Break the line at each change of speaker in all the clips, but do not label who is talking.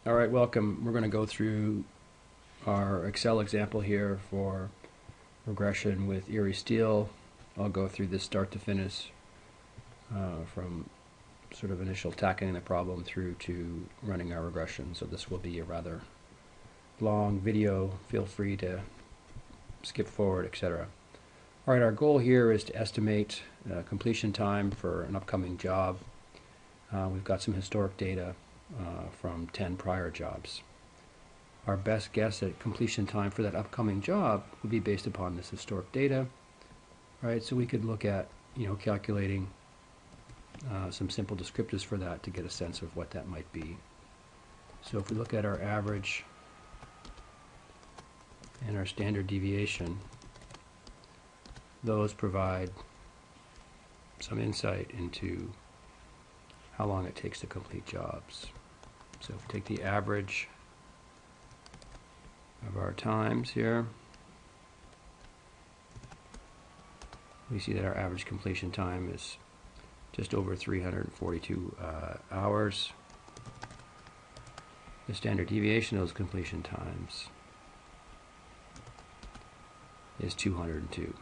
All right, welcome. We're going to go through our Excel example here for regression with eriesteel. I'll go through this start to finish from sort of initial tackling the problem through to running our regression. So this will be a rather long video. Feel free to skip forward, etc. All right, our goal here is to estimate completion time for an upcoming job. We've got some historic data from 10 prior jobs. Our best guess at completion time for that upcoming job would be based upon this historic data, right? So we could look at, calculating some simple descriptors for that to get a sense of what that might be. So if we look at our average and our standard deviation, those provide some insight into how long it takes to complete jobs. So if we take the average of our times here, we see that our average completion time is just over 342 hours. The standard deviation of those completion times is 202.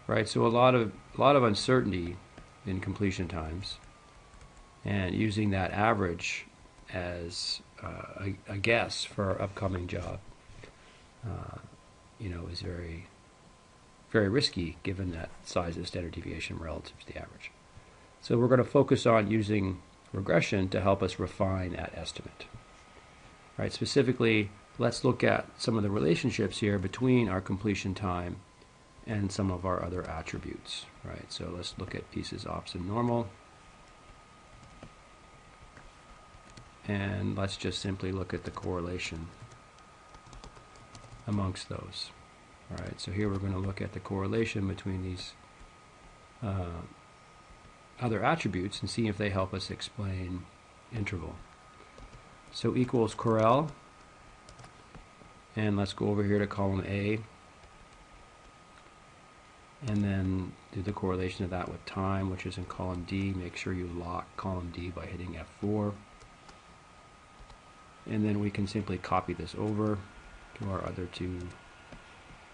Right, so a lot of uncertainty in completion times, and using that average as a guess for our upcoming job, is very, very risky given that size of the standard deviation relative to the average. So we're going to focus on using regression to help us refine that estimate. Right, specifically, let's look at some of the relationships here between our completion time and some of our other attributes. Right, so let's look at pieces, ops, and normal. And let's just simply look at the correlation amongst those. All right, so here we're going to look at the correlation between these other attributes and see if they help us explain interval. So equals correl, and let's go over here to column A, and then do the correlation of that with time, which is in column D. Make sure you lock column D by hitting F4. And then we can simply copy this over to our other two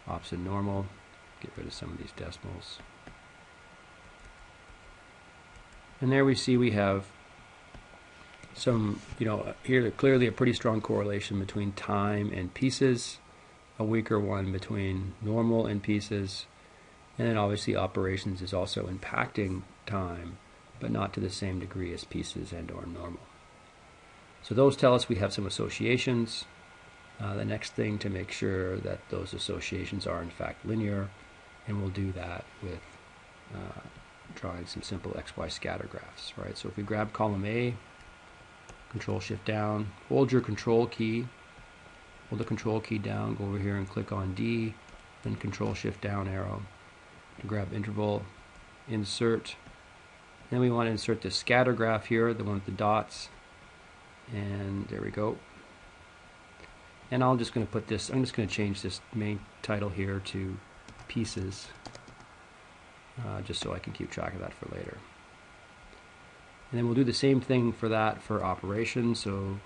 ops and normal. Get rid of some of these decimals. And there we see we have some, here clearly a pretty strong correlation between time and pieces, a weaker one between normal and pieces, and then obviously operations is also impacting time, but not to the same degree as pieces and or normal. So those tell us we have some associations. The next thing to make sure that those associations are in fact linear, and we'll do that with drawing some simple XY scatter graphs. Right? So if we grab column A, Control Shift down, hold your Control key, hold the Control key down, go over here and click on D, then Control Shift down arrow to grab interval, insert. Then we want to insert the scatter graph here, the one with the dots. And there we go. And I'm just going to change this main title here to pieces, just so I can keep track of that for later. And then we'll do the same thing for that for operations. So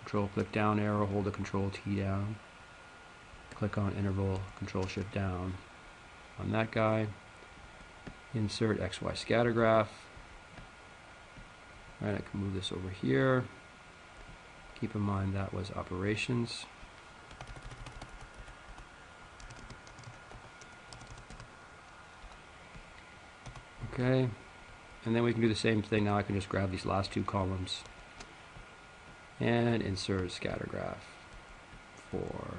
Control click down arrow, hold the Control T down, click on interval, Control Shift down on that guy, insert XY scatter graph. All right, I can move this over here. Keep in mind that was operations. Okay, and then we can do the same thing. Now I can just grab these last two columns and insert a scatter graph for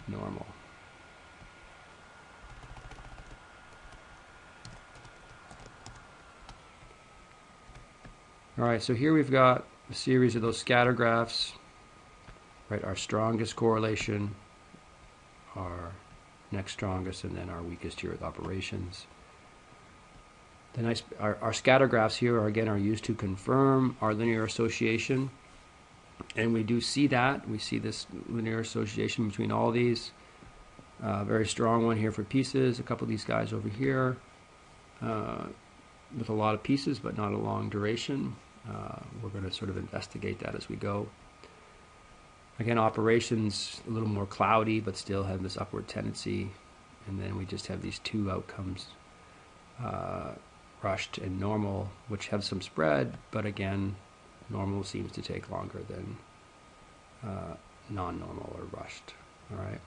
normal. All right, so here we've got a series of those scatter graphs, right? Our strongest correlation, our next strongest, and then our weakest here with operations. Our scatter graphs here are used to confirm our linear association, and we do see that. We see this linear association between all these. Very strong one here for pieces, a couple of these guys over here with a lot of pieces but not a long duration. We're going to sort of investigate that as we go. Again, operations a little more cloudy, but still have this upward tendency. And then we just have these two outcomes, rushed and normal, which have some spread, but again, normal seems to take longer than non-normal or rushed. All right.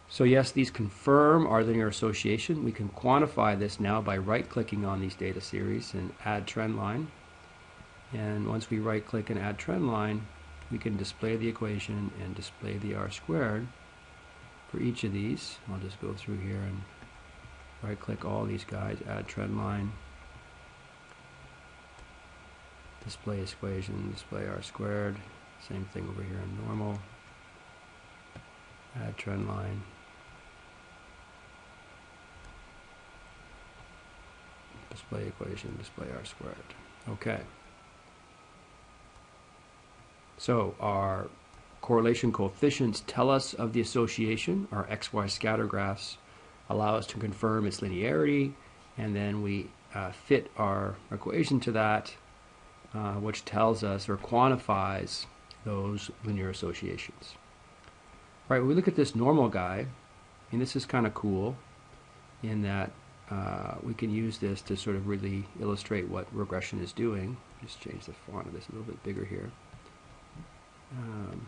So yes, these confirm our linear association. We can quantify this now by right-clicking on these data series and add trend line. And once we right-click and add trend line, we can display the equation and display the r squared for each of these. I'll just go through here and right-click all these guys, add trend line, display equation, display r squared. Same thing over here in normal. Add trend line. Display equation, display r squared. Okay. So our correlation coefficients tell us of the association. Our XY scatter graphs allow us to confirm its linearity, and then we fit our equation to that, which tells us or quantifies those linear associations. Right, when we look at this normal guy, and this is kind of cool in that we can use this to sort of really illustrate what regression is doing. Just change the font of this a little bit bigger here. Come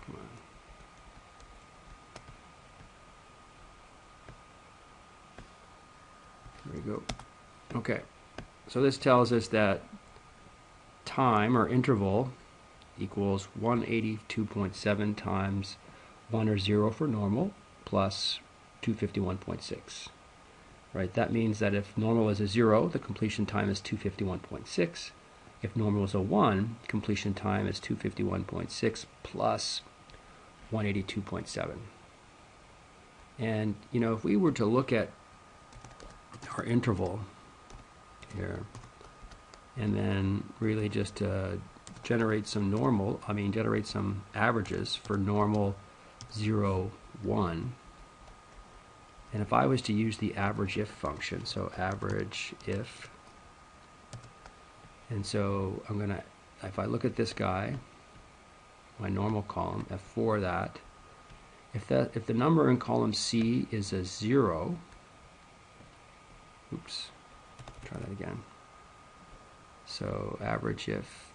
on. There we go. Okay, so this tells us that time or interval equals 182.7 times 1 or 0 for normal plus 251.6. Right, that means that if normal is a 0, the completion time is 251.6. If normal is a 1, completion time is 251.6 plus 182.7. And, you know, if we were to look at our interval here and then really just generate some averages for normal 0, 1. And if I was to use the average if function, so average if, and so I'm going to, if I look at this guy, my normal column, F4 that, if the number in column C is a 0, oops, try that again. So average if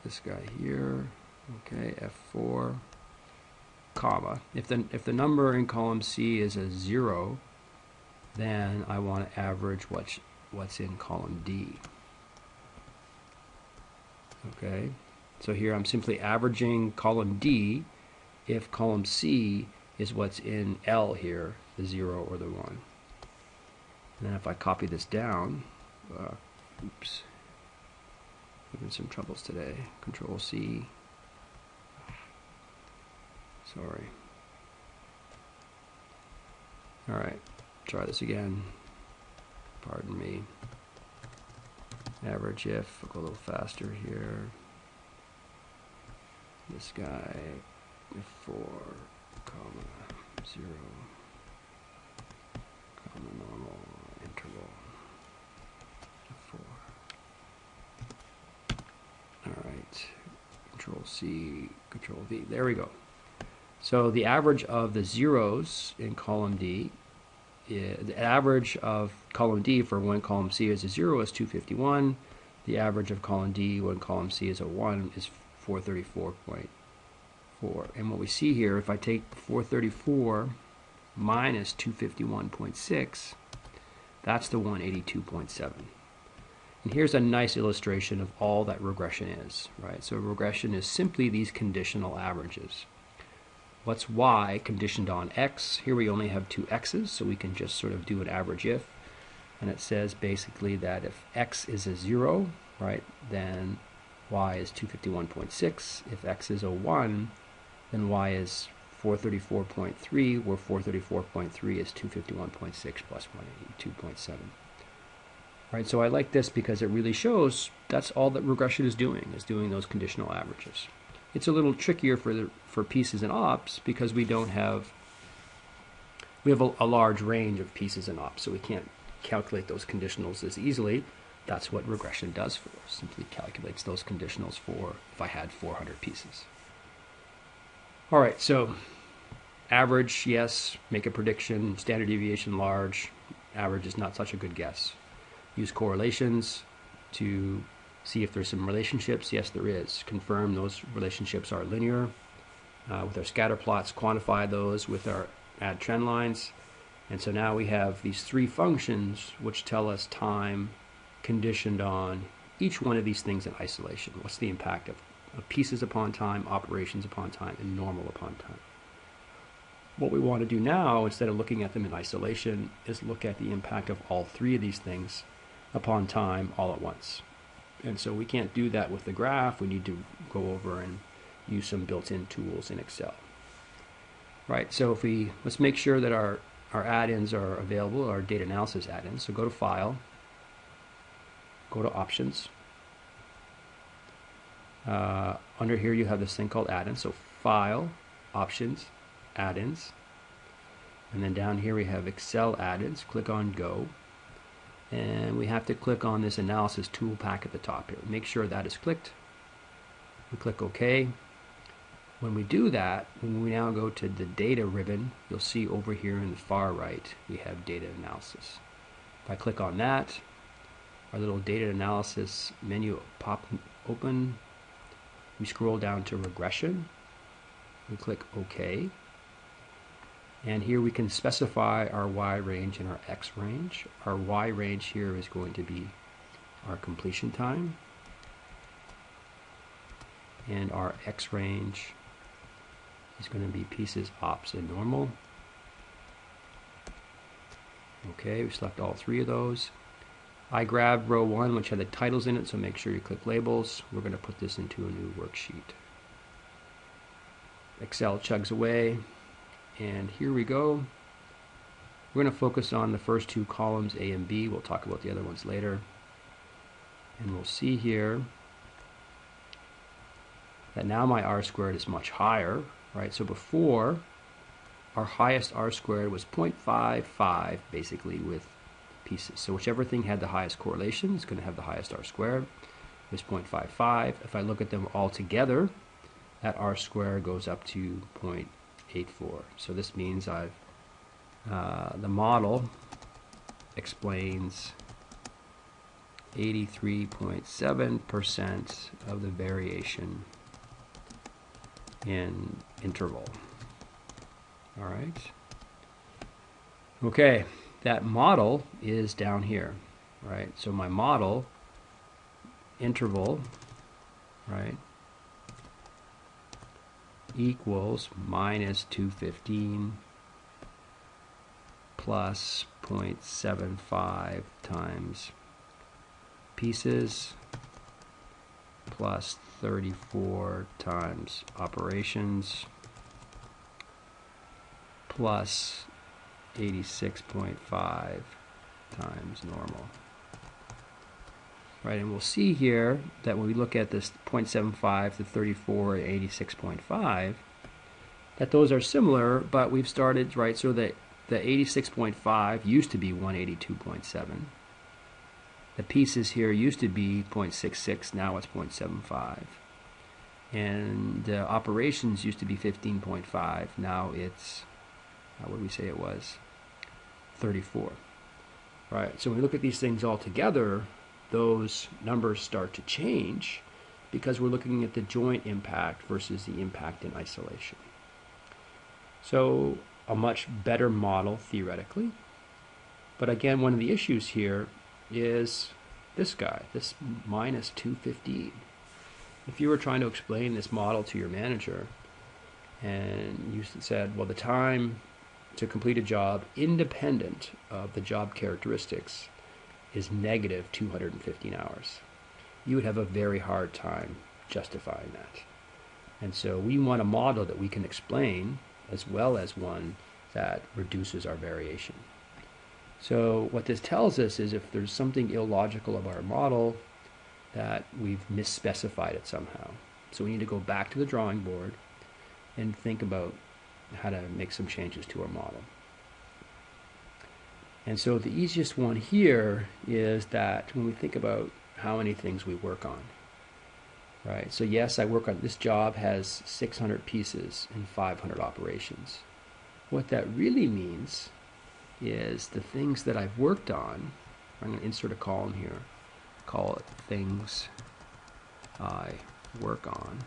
this guy here, okay, F4, comma. If the number in column C is a 0, then I want to average what's in column D. Okay, so here I'm simply averaging column D if column C is what's in L here, the 0 or the 1. And then if I copy this down, oops, having some troubles today. Control C. Sorry. All right, try this again. Pardon me. Average if, I'll go a little faster here. This guy, F4, comma, 0, comma, normal, interval, F4. All right, Control C, Control V. There we go. So the average of the zeros in column D, the average of column D for when column C is a 0 is 251. The average of column D when column C is a 1 is 434.4. And what we see here, if I take 434 minus 251.6, that's the 182.7. And here's a nice illustration of all that regression is, right? So regression is simply these conditional averages. What's y conditioned on x? Here we only have two x's, so we can just sort of do an average if. And it says basically that if x is a 0, right, then y is 251.6. If x is a 1, then y is 434.3, where 434.3 is 251.6 plus 182.7. Right, so I like this because it really shows that's all that regression is doing those conditional averages. It's a little trickier for pieces and ops because we have a large range of pieces and ops, so we can't calculate those conditionals as easily. That's what regression does for us. Simply calculates those conditionals for if I had 400 pieces. All right, so average, yes, make a prediction, standard deviation large, average is not such a good guess. Use correlations to see if there's some relationships. Yes, there is. Confirm those relationships are linear. With our scatter plots, quantify those with our add trend lines. And so now we have these three functions which tell us time conditioned on each one of these things in isolation. What's the impact of pieces upon time, operations upon time, and normal upon time? What we want to do now, instead of looking at them in isolation, is look at the impact of all three of these things upon time all at once. And so we can't do that with the graph. We need to go over and use some built-in tools in Excel. Right, so let's make sure that our add-ins are available, our data analysis add-ins. So go to File, go to Options. Under here you have this thing called add-ins. So File, Options, Add-ins. And then down here we have Excel add-ins. Click on Go. And we have to click on this analysis tool pack at the top here. Make sure that is clicked. We click OK. When we do that, when we now go to the data ribbon, you'll see over here in the far right we have data analysis. If I click on that, our little data analysis menu pop open. We scroll down to regression. We click OK. And here we can specify our Y range and our X range. Our Y range here is going to be our completion time. And our X range is going to be pieces, ops, and normal. Okay, we select all three of those. I grabbed row 1, which had the titles in it, so make sure you click labels. We're going to put this into a new worksheet. Excel chugs away. And here we go. We're going to focus on the first two columns, A and B. We'll talk about the other ones later. And we'll see here that now my R squared is much higher, right? So before, our highest R squared was 0.55, basically, with pieces. So whichever thing had the highest correlation is going to have the highest R squared. It was 0.55. If I look at them all together, that R squared goes up to 0.84. So this means the model explains 83.7% of the variation in interval. All right. Okay, that model is down here, right? So my model interval, right, equals minus 215 plus 0.75 times pieces plus 34 times operations plus 86.5 times normal. Right, and we'll see here that when we look at this 0.75 to 34 and 86.5, that those are similar, but we've started, right, so that the 86.5 used to be 182.7. The pieces here used to be 0.66, now it's 0.75. And the operations used to be 15.5, now it's, what did we say it was? 34. Right, so when we look at these things all together, those numbers start to change because we're looking at the joint impact versus the impact in isolation. So a much better model theoretically. But again, one of the issues here is this guy, this minus 215. If you were trying to explain this model to your manager and you said, well, the time to complete a job independent of the job characteristics is negative 215 hours, you would have a very hard time justifying that. And so we want a model that we can explain as well as one that reduces our variation. So what this tells us is if there's something illogical about our model, that we've misspecified it somehow. So we need to go back to the drawing board and think about how to make some changes to our model. And so the easiest one here is that when we think about how many things we work on, right? So yes, I work on, this job has 600 pieces and 500 operations. What that really means is the things that I've worked on, I'm going to insert a column here, call it things I work on.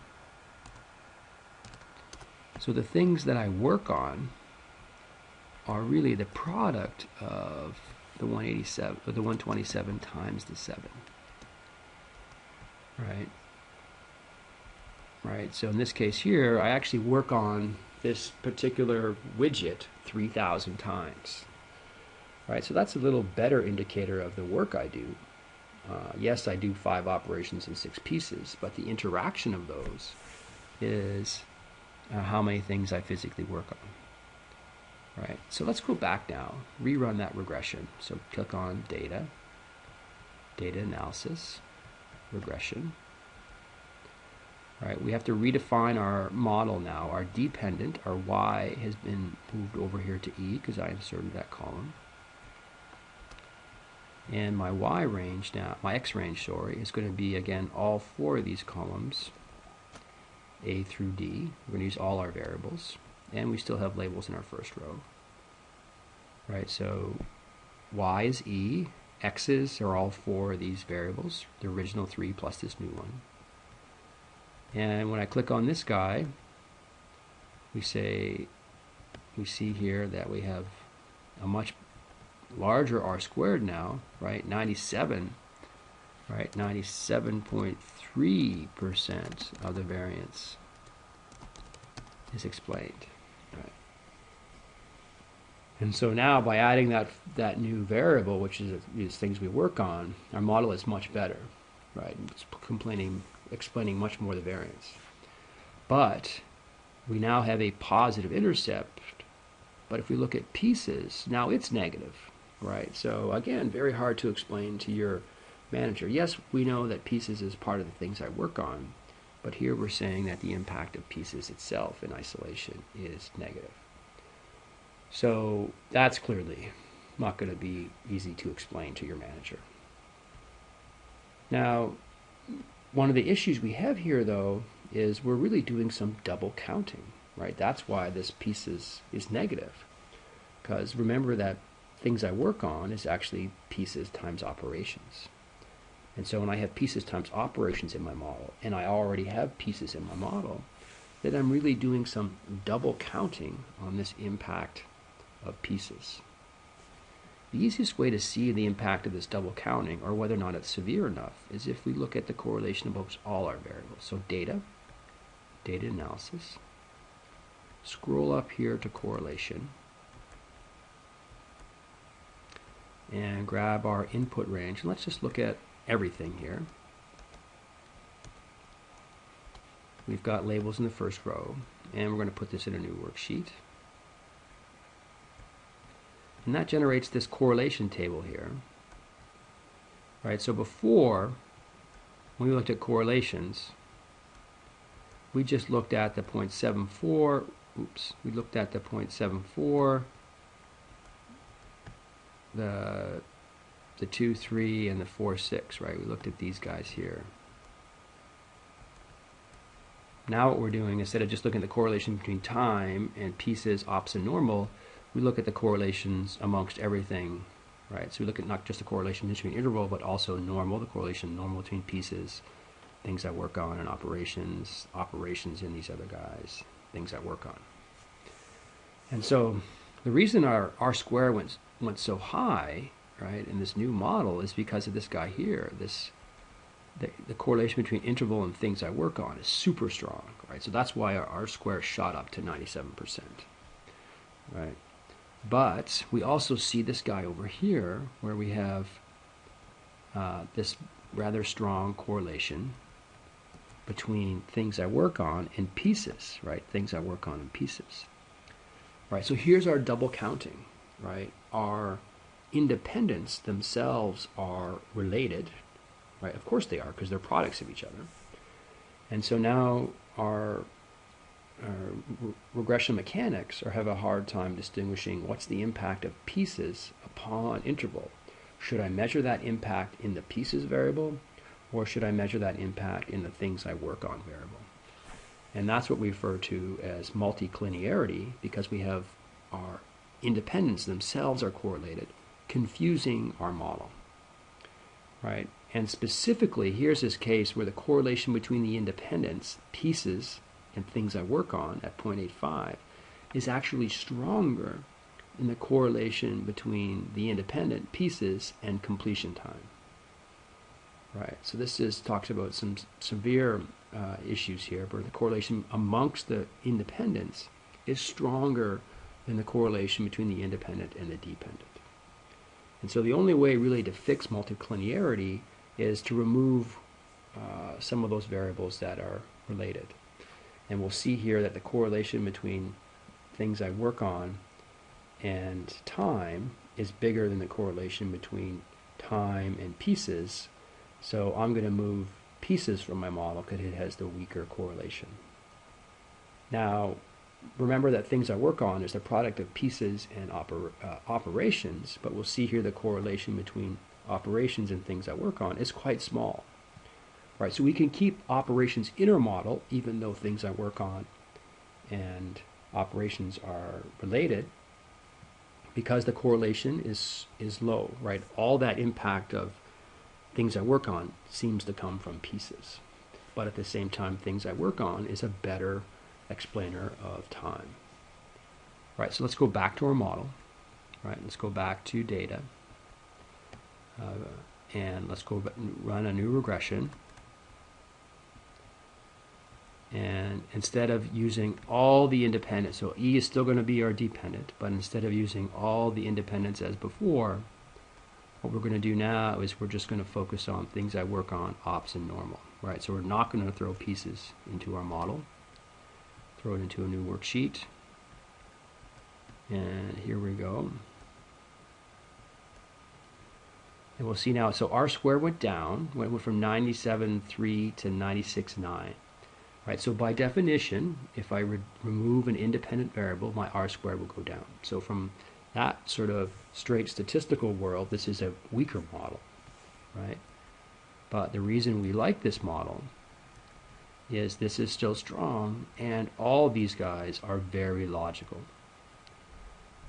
So the things that I work on are really the product of the 187 or the 127 times the 7. Right, so in this case here, I actually work on this particular widget 3,000 times. Right, so that's a little better indicator of the work I do. Yes, I do 5 operations in 6 pieces, but the interaction of those is how many things I physically work on. Right, so let's go back now, rerun that regression. So click on Data, Data Analysis, Regression. Right, we have to redefine our model now. Our dependent, our y, has been moved over here to e because I inserted that column. And my y range now, my x range, sorry, is going to be, again, all 4 of these columns, A through D. We're going to use all our variables. And we still have labels in our first row. Right, so y is e, x's are all 4 of these variables, the original 3 plus this new one. And when I click on this guy, we see here that we have a much larger r squared now, right? 97, right? 97.3% of the variance is explained. Right? And so now by adding that new variable, which is these things we work on, our model is much better, right? It's explaining much more the variance. But we now have a positive intercept, but if we look at pieces, now it's negative, right? So again, very hard to explain to your manager. Yes, we know that pieces is part of the things I work on, but here we're saying that the impact of pieces itself in isolation is negative. So that's clearly not going to be easy to explain to your manager. Now, one of the issues we have here, though, is we're really doing some double counting, right? That's why this piece is negative. Because remember that things I work on is actually pieces times operations. And so when I have pieces times operations in my model, and I already have pieces in my model, then I'm really doing some double counting on this impact of pieces. The easiest way to see the impact of this double counting, or whether or not it's severe enough, is if we look at the correlation amongst all our variables. So data, data analysis, scroll up here to correlation, and grab our input range. And let's just look at everything here. We've got labels in the first row, and we're going to put this in a new worksheet. And that generates this correlation table here. Right, so before, when we looked at correlations, we just looked at the 0.74, we looked at the 0.74, the 2, 3, and the 4, 6, right? We looked at these guys here. Now what we're doing, instead of just looking at the correlation between time and pieces, ops, and normal, we look at the correlations amongst everything, right? So we look at not just the correlation between interval, but also normal, the correlation normal between pieces, things I work on, and operations in these other guys, things I work on. And so the reason our R square went so high, right, in this new model is because of this guy here. The correlation between interval and things I work on is super strong, right? So that's why our R square shot up to 97%, right? But we also see this guy over here where we have this rather strong correlation between things I work on and pieces, right? Things I work on and pieces, right? So here's our double counting, right? Our independents themselves are related, right? Of course they are, because they're products of each other. And so now our regression mechanics or have a hard time distinguishing what's the impact of pieces upon interval. Should I measure that impact in the pieces variable, or should I measure that impact in the things I work on variable? And that's what we refer to as multicollinearity, because we have our independents themselves are correlated, confusing our model, right? And specifically, here's this case where the correlation between the independents, pieces, and things I work on at 0.85 is actually stronger than the correlation between the independent pieces and completion time. Right, so this talks about some severe issues here, where the correlation amongst the independents is stronger than the correlation between the independent and the dependent. And so the only way really to fix multicollinearity is to remove some of those variables that are related. And we'll see here that the correlation between things I work on and time is bigger than the correlation between time and pieces. So I'm going to move pieces from my model because it has the weaker correlation. Now, remember that things I work on is the product of pieces and operations, but we'll see here the correlation between operations and things I work on is quite small. Right, so we can keep operations in our model even though things I work on and operations are related, because the correlation is low, right? All that impact of things I work on seems to come from pieces. But at the same time, things I work on is a better explainer of time. Right, so let's go back to our model. Right, let's go back to data. And let's go run a new regression. And instead of using all the independents, so E is still going to be our dependent, but instead of using all the independents as before, what we're going to do now is we're just going to focus on things I work on, ops and normal, right? So we're not going to throw pieces into our model. Throw it into a new worksheet. And here we go. And we'll see now, so R squared went down, went from 97.3 to 96.9. Right, so by definition, if I remove an independent variable, my R squared will go down. So from that sort of straight statistical world, this is a weaker model, right? But the reason we like this model is this is still strong, and all these guys are very logical.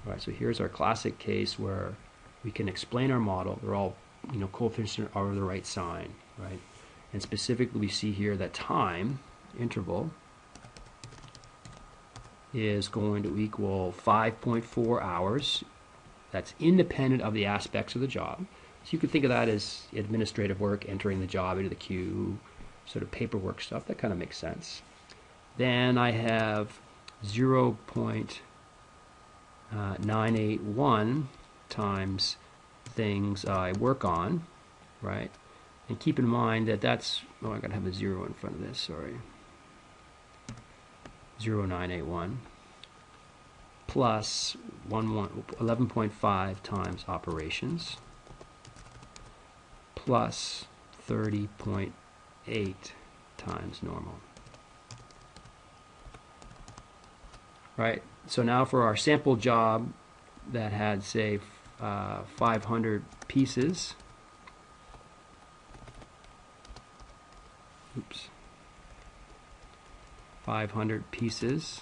All right, so here's our classic case where we can explain our model. They're all, coefficients are the right sign, right? And specifically, we see here that time interval is going to equal 5.4 hours. That's independent of the aspects of the job. So you could think of that as administrative work, entering the job into the queue, sort of paperwork stuff. That kind of makes sense. Then I have 0.981 times things I work on, right? And keep in mind that that's, I gotta have a 0 in front of this, sorry. 0.981 plus 11.5 times operations plus 30.8 times normal. Right, so now for our sample job that had, say, 500 pieces. Oops. 500 pieces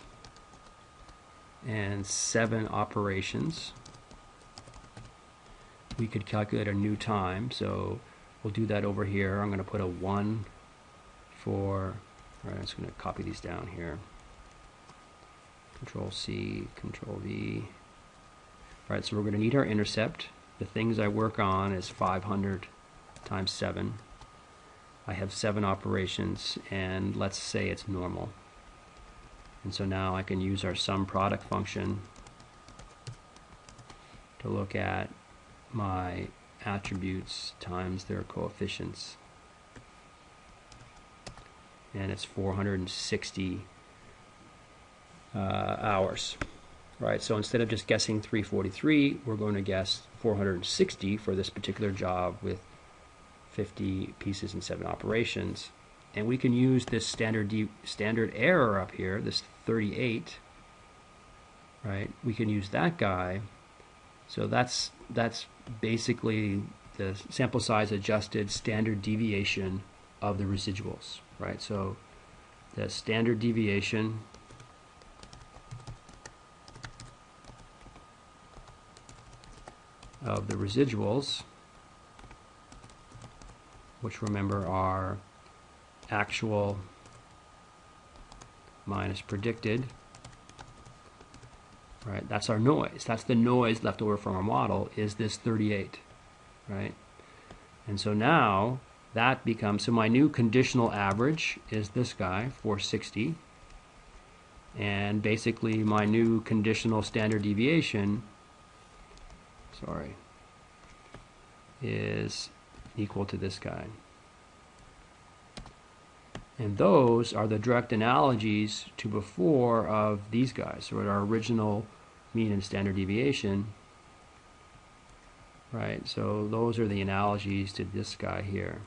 and 7 operations. We could calculate a new time, so we'll do that over here. I'm going to put a 1 for, all right, I'm just going to copy these down here. Control C, Control V. All right, so we're going to need our intercept. The things I work on is 500 times 7. I have 7 operations, and let's say it's normal. And so now I can use our sum product function to look at my attributes times their coefficients. And it's 460 hours. Right, so instead of just guessing 343, we're going to guess 460 for this particular job with 50 pieces and 7 operations. and we can use this standard error up here, this 38, right? We can use that guy. So that's basically the sample size adjusted standard deviation of the residuals, right? So the standard deviation of the residuals, which remember are actual minus predicted, right? That's our noise. That's the noise left over from our model, is this 38, right? And so now that becomes, so my new conditional average is this guy, 460, and basically my new conditional standard deviation, is equal to this guy. And those are the direct analogies to before of these guys. So at our original mean and standard deviation, right? So those are the analogies to this guy here.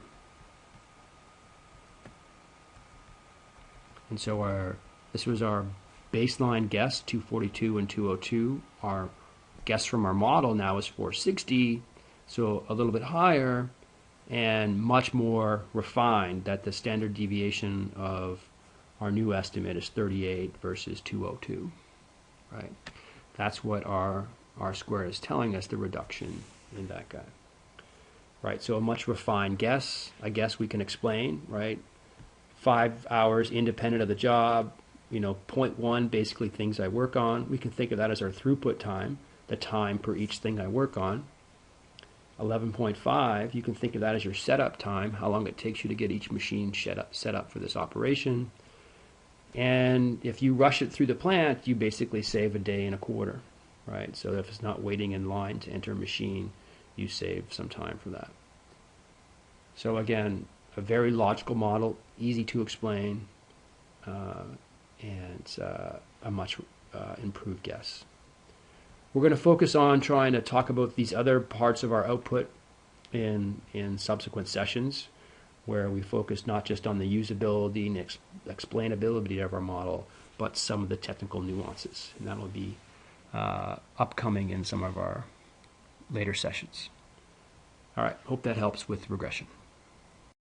And so this was our baseline guess, 242 and 202. Our guess from our model now is 460, so a little bit higher and much more refined, that the standard deviation of our new estimate is 38 versus 202, right? That's what our R-squared is telling us, the reduction in that guy, right? So a much refined guess, a guess we can explain, right? 5 hours independent of the job, 0.1 basically things I work on. We can think of that as our throughput time, the time per each thing I work on. 11.5, you can think of that as your setup time, how long it takes you to get each machine set up for this operation. And if you rush it through the plant, you basically save a day and a quarter, right? So if it's not waiting in line to enter a machine, you save some time for that. So again, a very logical model, easy to explain, and a much improved guess. We're going to focus on trying to talk about these other parts of our output in subsequent sessions, where we focus not just on the usability and explainability of our model, but some of the technical nuances. And that will be upcoming in some of our later sessions. All right, hope that helps with regression.